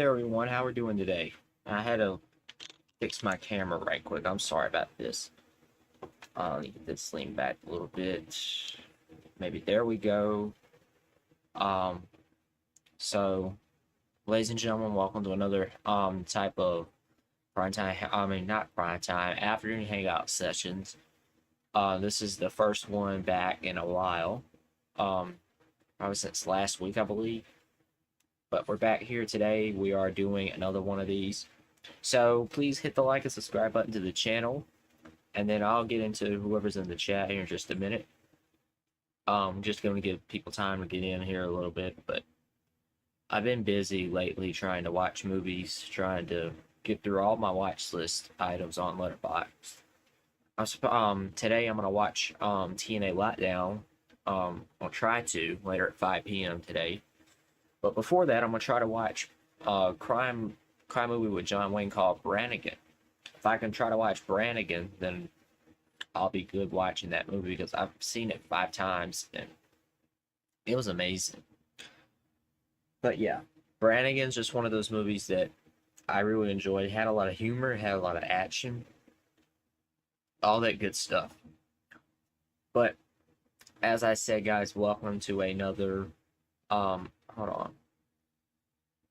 there, everyone. How we're doing today? I had to fix my camera right quick. I'm sorry about this. Let me get this lean back a little bit. Maybe there we go. Um, so, ladies and gentlemen, welcome to another type of prime time. I mean, not prime time. Afternoon hangout sessions. This is the first one back in a while. Probably since last week, I believe. But we're back here today. We are doing another one of these. So please hit the like and subscribe button to the channel. And then I'll get into whoever's in the chat here in just a minute. Just going to give people time to get in here a little bit. But I've been busy lately trying to watch movies, trying to get through all my watch list items on Letterboxd. Today I'm going to watch TNA Lockdown. I'll try to later at 5 p.m. today. But before that, I'm gonna try to watch a crime movie with John Wayne called Brannigan. If I can try to watch Brannigan, then I'll be good watching that movie because I've seen it 5 times and it was amazing. But yeah, Brannigan's just one of those movies that I really enjoyed. It had a lot of humor, it had a lot of action, all that good stuff. But as I said, guys, welcome to another hold on.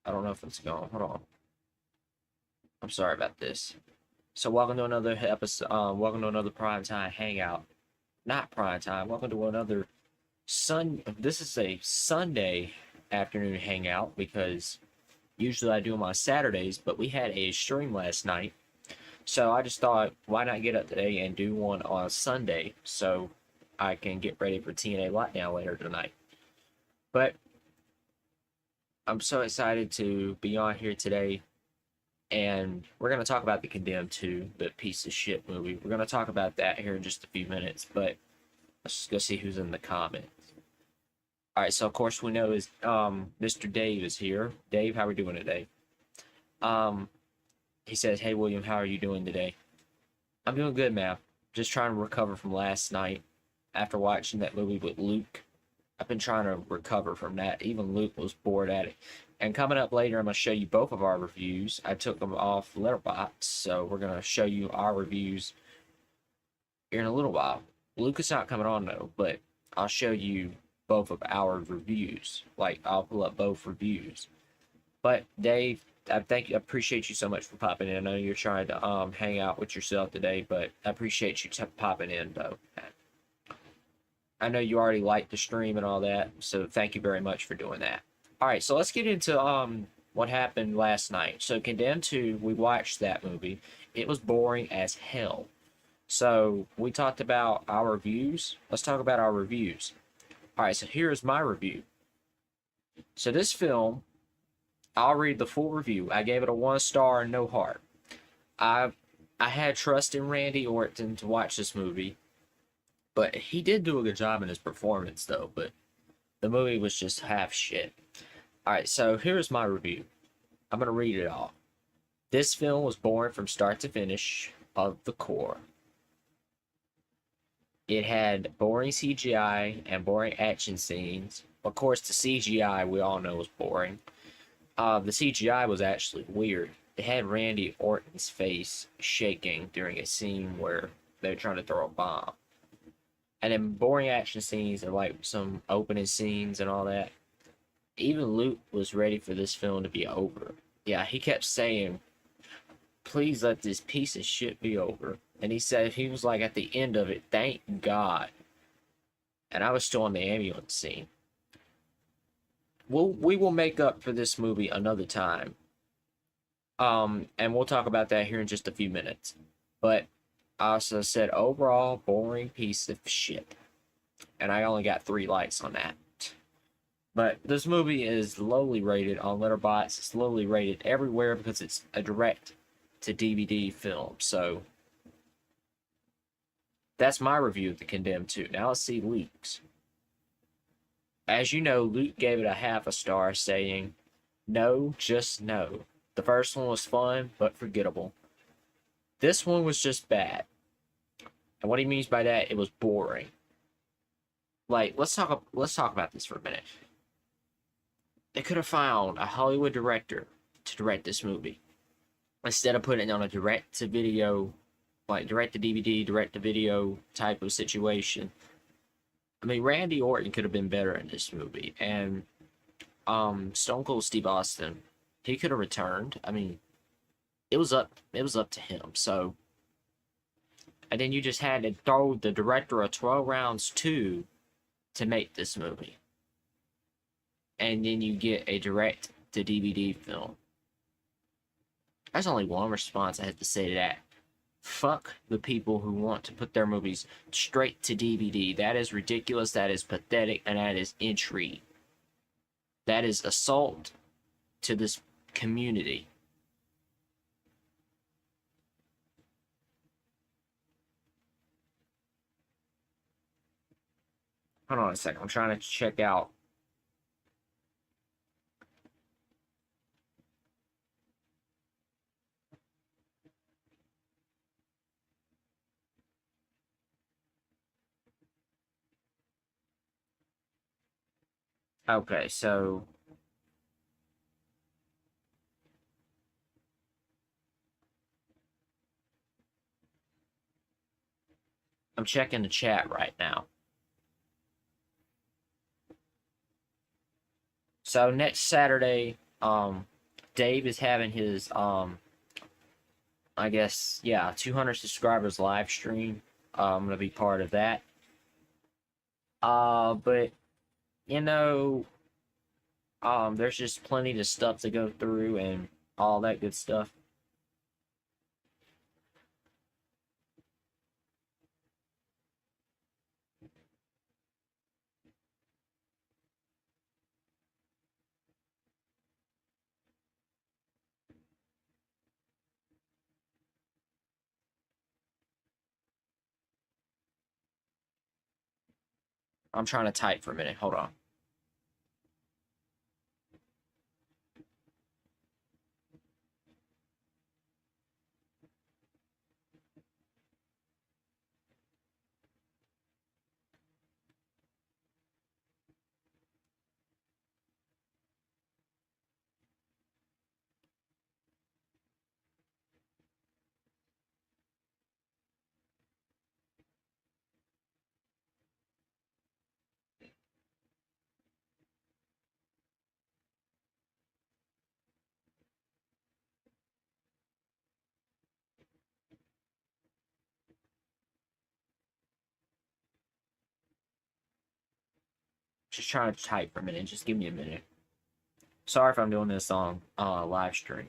I don't know if it's going. Hold on. I'm sorry about this. So welcome to another episode. Welcome to another primetime hangout. Not primetime. Welcome to another This is a Sunday afternoon hangout because usually I do them on Saturdays, but we had a stream last night, so I just thought, why not get up today and do one on Sunday so I can get ready for TNA Lockdown later tonight. But I'm so excited to be on here today, and we're going to talk about The Condemned 2, the piece of shit movie. We're going to talk about that here in just a few minutes, but let's just go see who's in the comments. Alright, so of course we know is Mr. Dave is here. Dave, how are we doing today? He says, hey William, how are you doing today? I'm doing good, man. Just trying to recover from last night after watching that movie with Luke. I've been trying to recover from that. Even Luke was bored at it. And coming up later, I'm going to show you both of our reviews. I took them off Letterboxd, so we're going to show you our reviews here in a little while. Luke is not coming on, though, but I'll show you both of our reviews. Like, I'll pull up both reviews. But, Dave, I appreciate you so much for popping in. I know you're trying to hang out with yourself today, but I appreciate you popping in, though. I know you already liked the stream and all that, so thank you very much for doing that. Alright, so let's get into what happened last night. So Condemned 2, we watched that movie. It was boring as hell. So we talked about our reviews. Let's talk about our reviews. Alright, so here's my review. So this film, I'll read the full review. I gave it a 1 star and no heart. I had trust in Randy Orton to watch this movie. But he did do a good job in his performance, though. But the movie was just half shit. Alright, so here's my review. I'm going to read it all. This film was boring from start to finish of the core. It had boring CGI and boring action scenes. Of course, the CGI we all know was boring. The CGI was actually weird. It had Randy Orton's face shaking during a scene where they were trying to throw a bomb. And then boring action scenes and like some opening scenes and all that. Even Luke was ready for this film to be over. Yeah, he kept saying, please let this piece of shit be over. And he was like at the end of it, thank God. And I was still on the ambulance scene. We will make up for this movie another time. And we'll talk about that here in just a few minutes. But I also said, overall, boring piece of shit. And I only got 3 likes on that. But this movie is lowly rated on Letterboxd. It's lowly rated everywhere because it's a direct-to-DVD film. So, that's my review of The Condemned 2. Now let's see Luke's. As you know, Luke gave it a half a star, saying, no, just no. The first one was fun, but forgettable. This one was just bad. And what he means by that, it was boring. Like, let's talk about this for a minute. They could have found a Hollywood director to direct this movie instead of putting it on a direct to video, like direct to DVD, direct to video type of situation. I mean, Randy Orton could have been better in this movie, and Stone Cold Steve Austin, he could have returned. I mean, it was up to him. So, and then you just had to throw the director of 12 Rounds 2 to make this movie. And then you get a direct to DVD film. There's only one response I have to say to that. Fuck the people who want to put their movies straight to DVD. That is ridiculous, that is pathetic, and that is intrigue. That is assault to this community. Hold on a second. I'm trying to check out. Okay, so I'm checking the chat right now. So next Saturday, Dave is having his I guess, yeah, 200 subscribers live stream. I'm gonna be part of that. But you know, there's just plenty of stuff to go through and all that good stuff. I'm trying to type for a minute. Hold on. Just trying to type for a minute. Just give me a minute. Sorry if I'm doing this on live stream.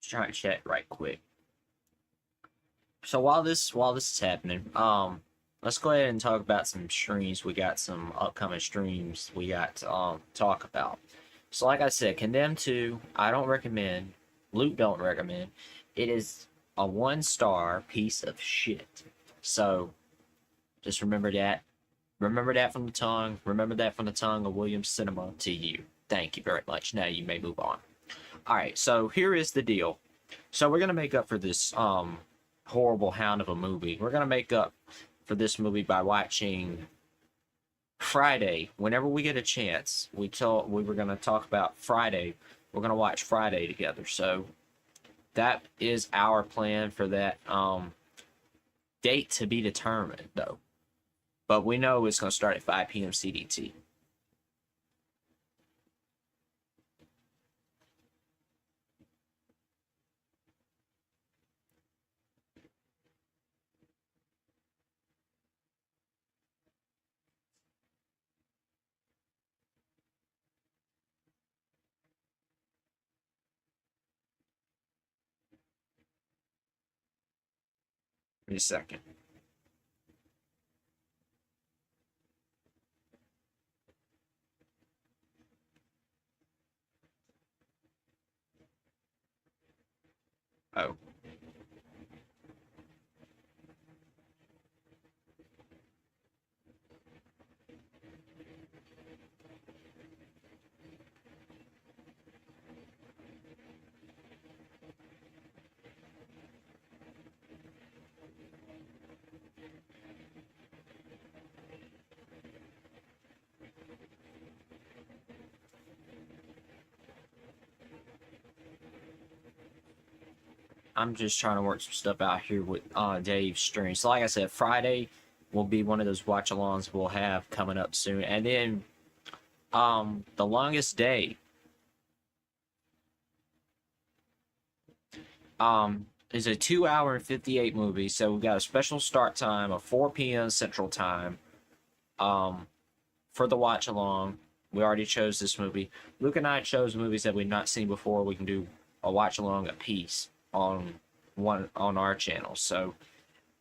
Just trying to check right quick. So while this is happening, let's go ahead and talk about some streams. We got some upcoming streams we got to talk about. So like I said, Condemned 2, I don't recommend. Luke don't recommend. It is a 1-star piece of shit. So just remember that. Remember that from the tongue. Remember that from the tongue of Williams Cinema to you. Thank you very much. Now you may move on. Alright, so here is the deal. So we're gonna make up for this horrible hound of a movie. We're gonna make up for this movie by watching Friday. Whenever we get a chance, we were gonna talk about Friday. We're gonna watch Friday together. So that is our plan for that date to be determined, though. but we know it's going to start at 5 p.m. CDT. Give me a second. Oh. I'm just trying to work some stuff out here with Dave's stream. So like I said, Friday will be one of those watch alongs we'll have coming up soon. And then The Longest Day is a 2 hour and 58 movie. So we got a special start time of 4 p.m. Central Time for the watch along. We already chose this movie. Luke and I chose movies that we've not seen before. We can do a watch along a piece on our channel. So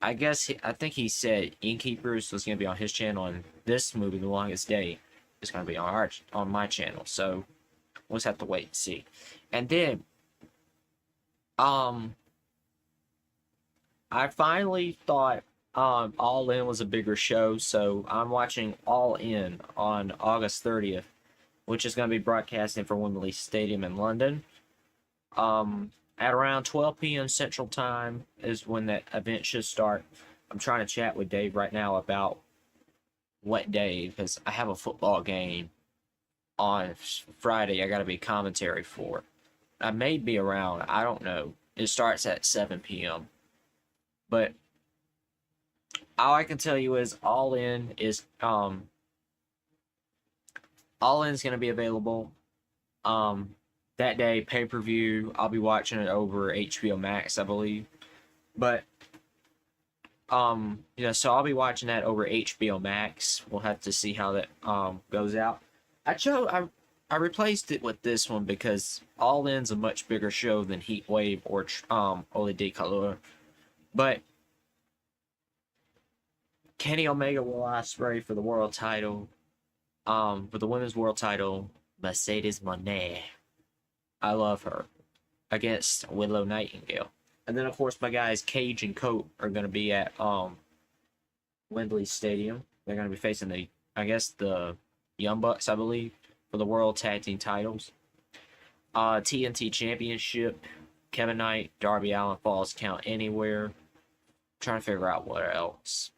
I think he said Innkeepers was going to be on his channel, and this movie, The Longest Day, is going to be on my channel. So we'll just have to wait and see. And then I finally thought All In was a bigger show, so I'm watching All In on August 30th, which is going to be broadcasting from Wembley Stadium in London. At around 12 p.m. Central Time is when that event should start. I'm trying to chat with Dave right now about what day, because I have a football game on Friday I got to be commentary for. I may be around, I don't know. It starts at 7 p.m. But all I can tell you is All In is going to be available that day, pay-per-view. I'll be watching it over HBO Max, I believe. But so I'll be watching that over HBO Max. We'll have to see how that goes out. I replaced it with this one because All In's a much bigger show than Heat Wave or Ole de Calor. But Kenny Omega will osprey for the world title. For the women's world title, Mercedes Moné. I love her. Against Willow Nightingale. And then of course my guys Cage and Coat are gonna be at Wembley Stadium. They're gonna be facing the Young Bucks, I believe, for the World Tag Team titles. TNT Championship, Kevin Knight, Darby Allin, Falls Count Anywhere. I'm trying to figure out what else.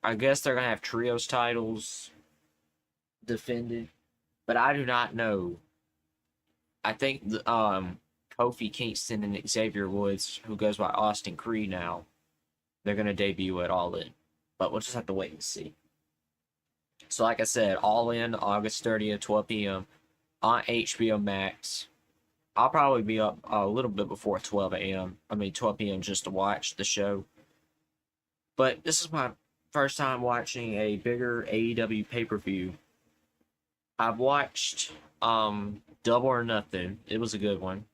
I guess they're gonna have trios titles defended, but I do not know. I think Kofi Kingston and Xavier Woods, who goes by Austin Creed now, they're gonna debut at All In, but we'll just have to wait and see. So like I said, All In August 30th, 12 p.m. on HBO Max. I'll probably be up a little bit before 12 p.m. just to watch the show. But this is my first time watching a bigger AEW pay-per-view. I've watched Double or Nothing. It was a good one.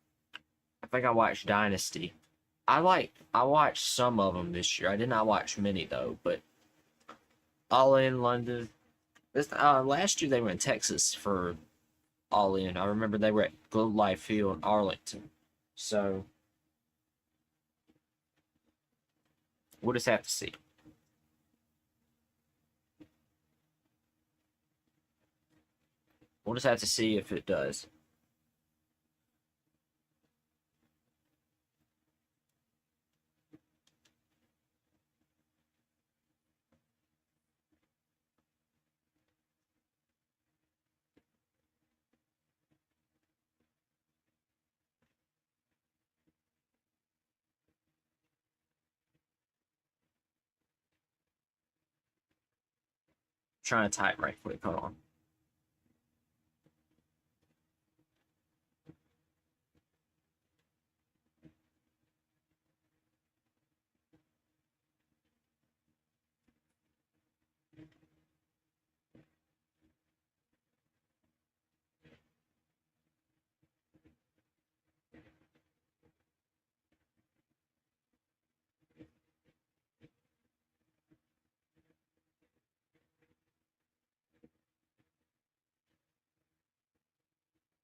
I think I watched Dynasty. I watched some of them this year. I did not watch many though, but All In London. Last year they were in Texas for All In. I remember they were at Globe Life Field in Arlington. So we'll just have to see. We'll just have to see if it does. trying to type right quick. Hold on.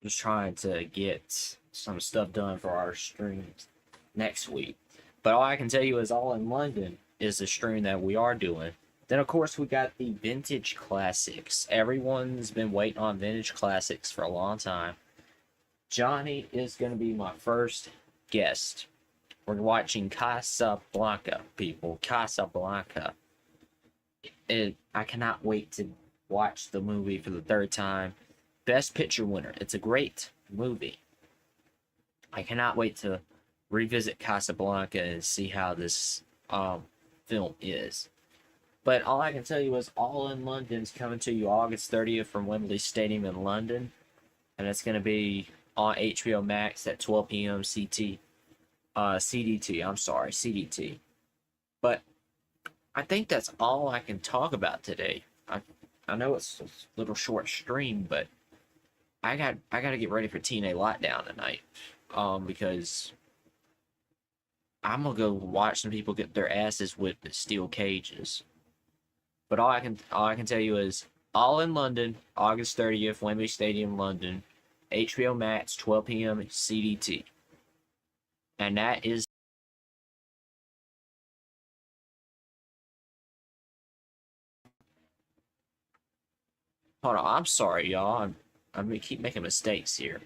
Just trying to get some stuff done for our streams next week. But all I can tell you is All in London is the stream that we are doing. Then, of course, we got the Vintage Classics. Everyone's been waiting on Vintage Classics for a long time. Johnny is going to be my first guest. We're watching Casablanca, people. Casablanca. I cannot wait to watch the movie for the third time. Best Picture winner. It's a great movie. I cannot wait to revisit Casablanca and see how this film is. But all I can tell you is All in London's coming to you August 30th from Wembley Stadium in London. And it's going to be on HBO Max at 12 p.m. CDT. CDT. But I think that's all I can talk about today. I know it's a little short stream, but I got to get ready for TNA Lockdown tonight. Because I'm gonna go watch some people get their asses whipped at steel cages. But all I can tell you is All in London, August 30th, Wembley Stadium, London, HBO Max, 12 p.m. CDT, and that is. Hold on, I'm sorry, y'all. I'm gonna keep making mistakes here.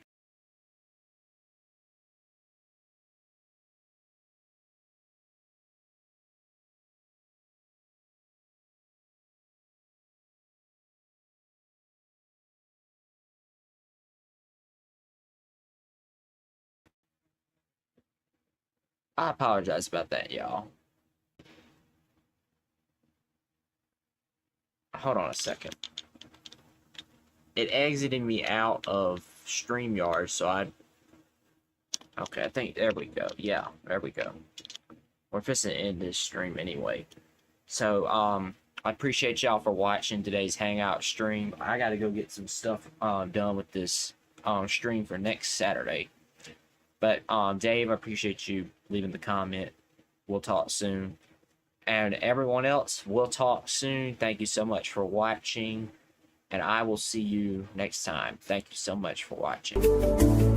I apologize about that, y'all. Hold on a second. It exited me out of StreamYard, so okay, I think there we go. Yeah, there we go. We're fixing to end this stream anyway. So, I appreciate y'all for watching today's Hangout stream. I gotta go get some stuff done with this stream for next Saturday. But Dave, I appreciate you leaving the comment. We'll talk soon. And everyone else, we'll talk soon. Thank you so much for watching. And I will see you next time. Thank you so much for watching.